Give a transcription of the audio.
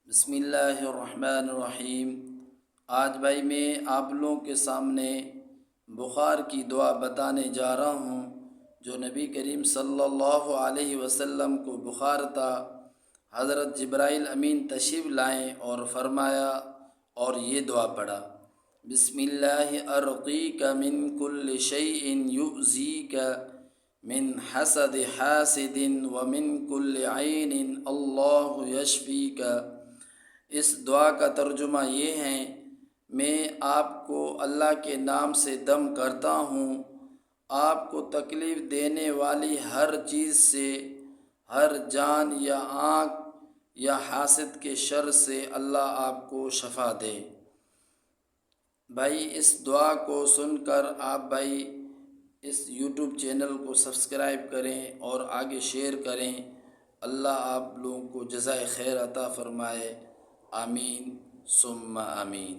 بسم اللہ الرحمن الرحیم۔ آج بھائی میں آپ لوگوں کے سامنے بخار کی دعا بتانے جا رہا ہوں جو نبی کریم صلی اللہ علیہ وسلم کو بخار تھا۔ حضرت جبرائیل امین تشریف لائیں اور فرمایا اور یہ دعا پڑھا، بسم اللہ ارقیک من کل شیء یؤذیک من حسد حاسد ومن کل عین اللہ یشفیک۔ اس دعا کا ترجمہ یہ ہے، میں آپ کو اللہ کے نام سے دم کرتا ہوں، آپ کو تکلیف دینے والی ہر چیز سے، ہر جان یا آنکھ یا حاسد کے شر سے اللہ آپ کو شفا دے۔ بھائی اس دعا کو سن کر آپ بھائی اس یوٹیوب چینل کو سبسکرائب کریں اور آگے شیئر کریں۔ اللہ آپ لوگوں کو جزائے خیر عطا فرمائے، آمین ثم آمین۔